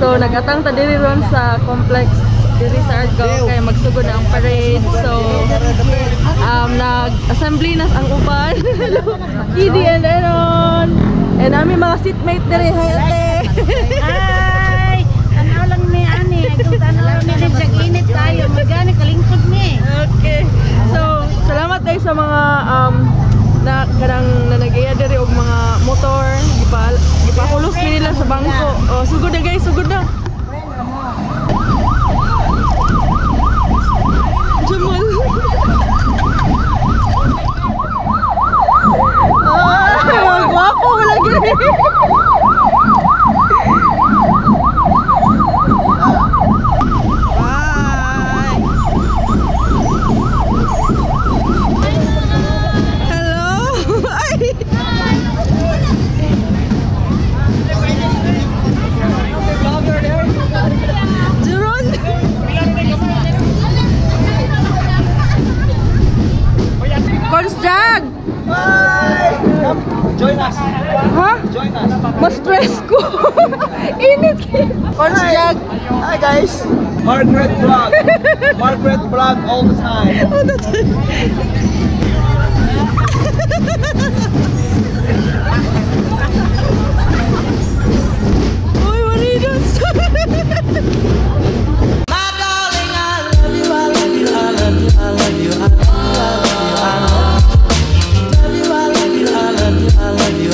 So nagatang ta diri ron sa complex diri sa Argao kay magsugod na ang parade. So nag-assembly na ang uban. Kidi and Eron. And ami mga seatmate diri ate. Ay, ano lang ni ani, kung ano lang ni jag-init tayo, magani kalingkod ni. Okay. So salamat tayo sa mga na kanang nanagaya diri og mga motor gipakulos mi nila sa bangko. Oh, sugod na guys, sugod na. Jamal. Ah, guwapo lagi. Jag! Join us! Ha? Join us! Mas stress ko! Init kayo! Jag! Hi guys! Margrette vlog! Margrette vlog all the time! All the time! Uy, marinos! My darling, I love you, I love you, I love you, I love you, I love you, I love you.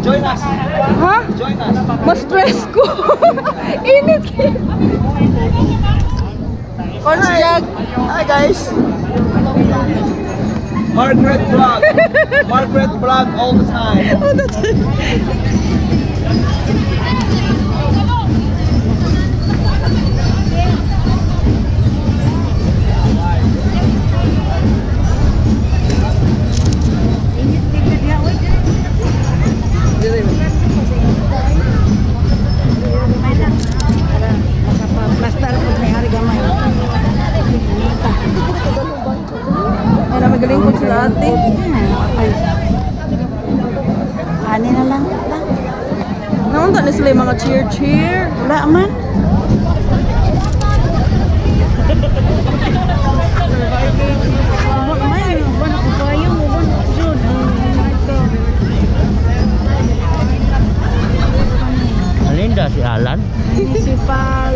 Join us. Ha? Join us. Mas stress ko. Init. Konsyag. Hi guys. Margrette vlog. Margrette vlog all the time. Oh, that's it. Plaster po may hari gamay. Ay, na magaling po sila ate. Ani na lang. Naunta na sila yung mga cheer. Wala man. Alinda si Alan. Municipal.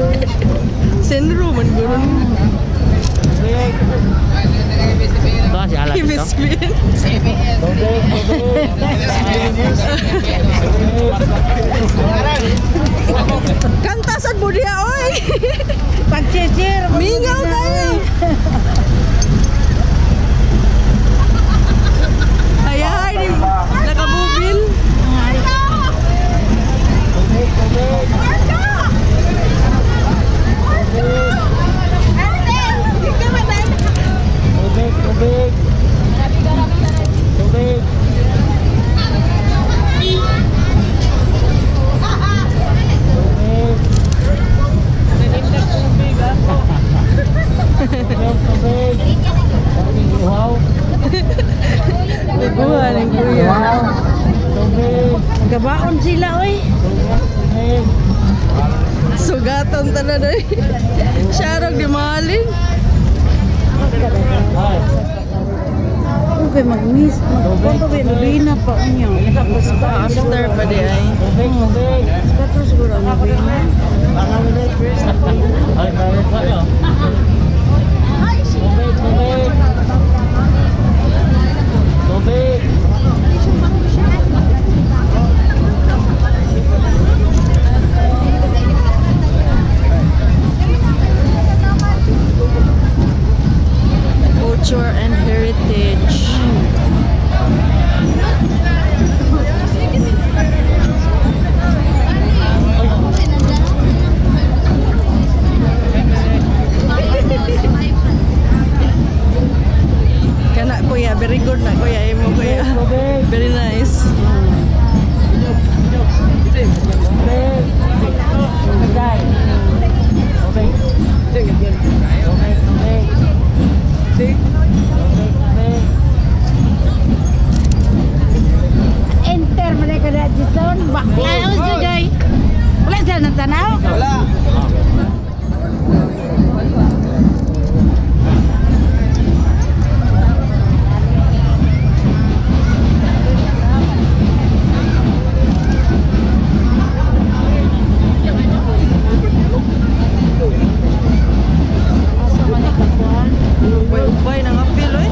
Senro man gano'n. Ito si Alan ito. Ibisbin. Kantasan mo diya, oy! Pag-cheer. Mingaw tayo! Ayahay, nakabubil. Tubig. Naguhan ang kuya. Gabaon sila, oy. Sugatan tanan oy. Sharog di mahalin. Okay, mag-miss. Mag-photo Lubina pa unyo. After pa di ay. Kato siguro ang Lubina. Ay, meron pa yun. Tubig. Culture and heritage. Kana kuya, very good na kuya, imo kuya. Very nice. Enter mo na kada Jason. Bakla o Joy. Wala sila natanaw? Wala. Ubay nang apil oy.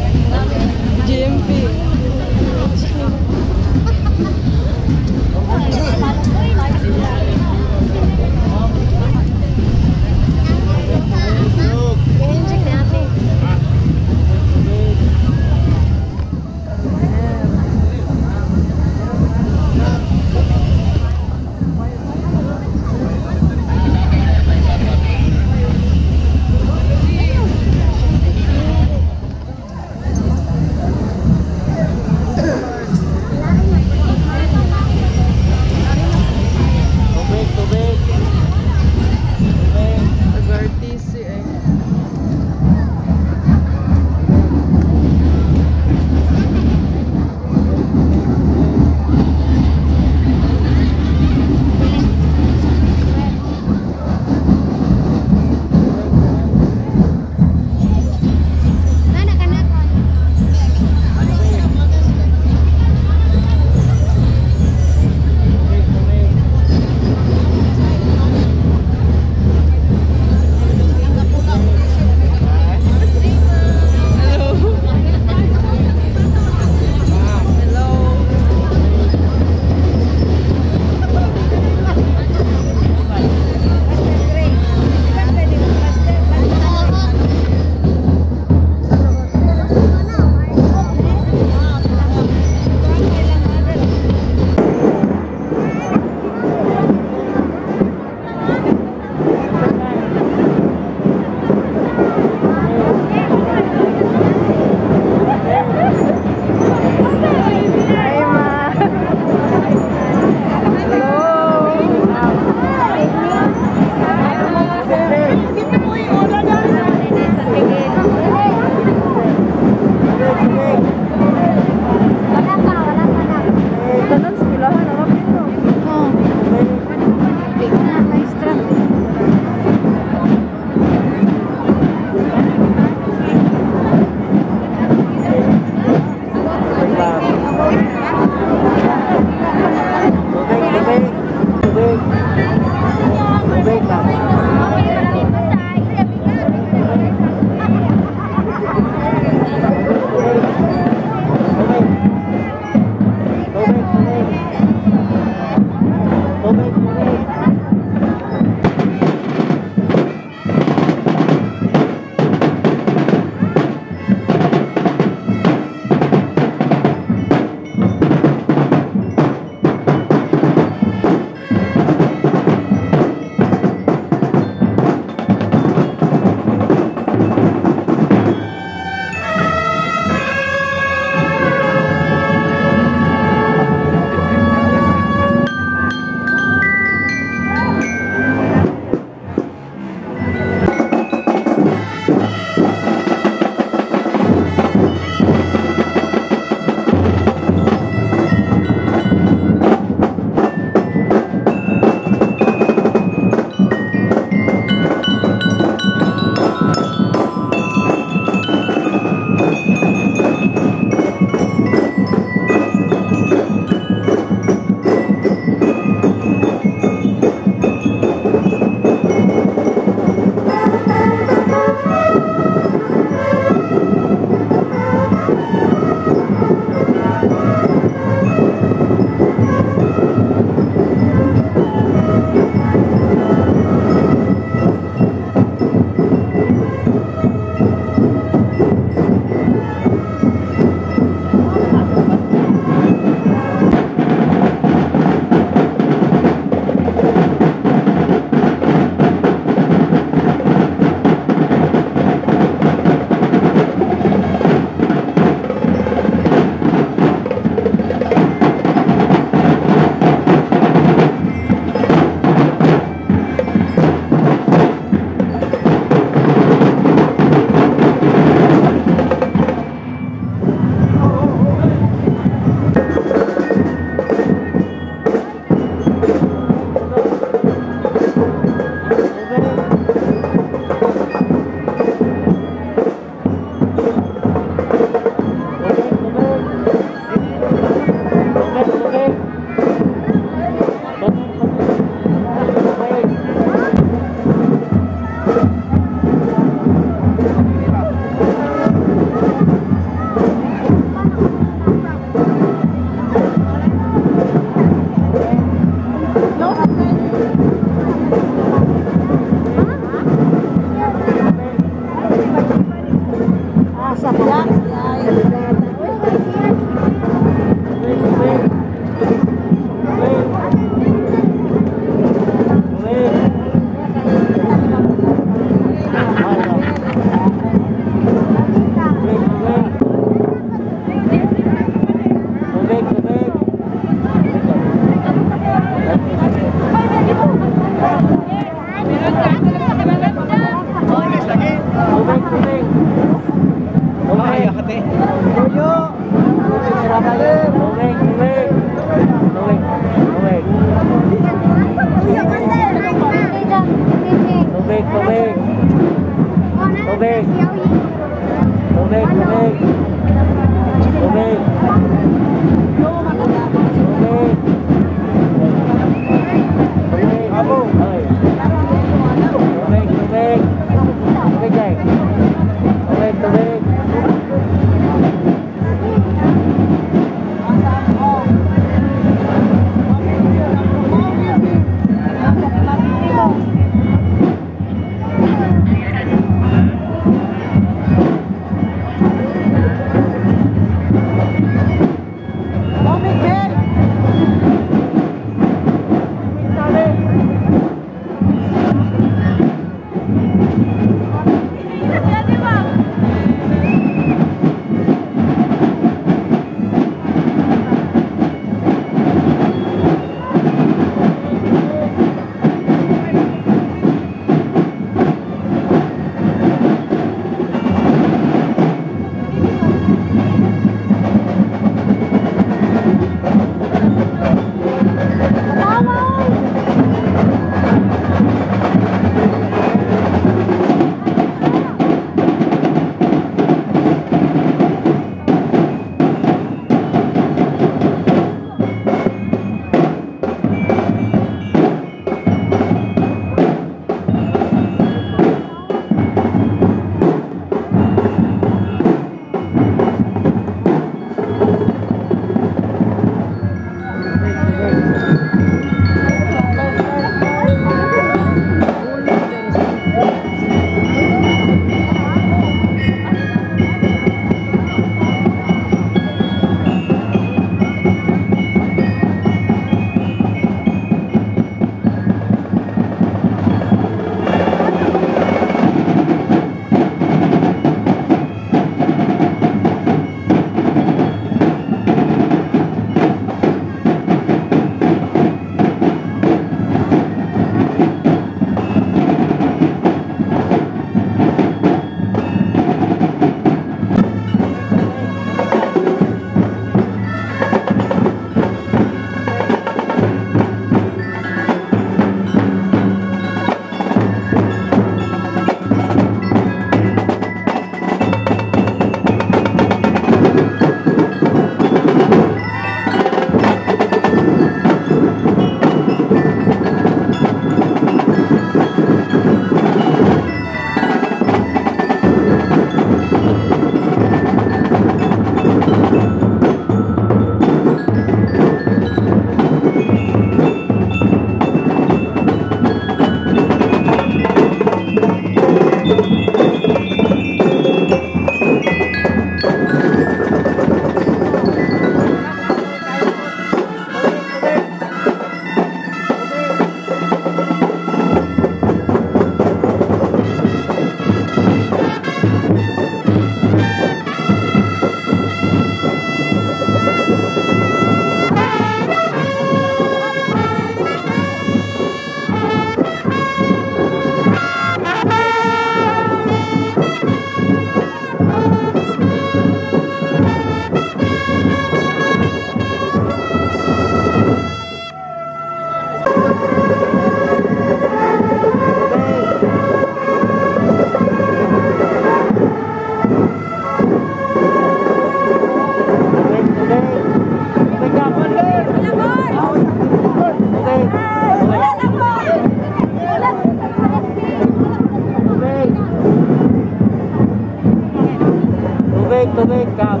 Tubig, tubig, kap.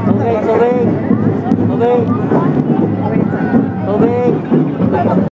Tubig, tubig. Tubig. Tubig.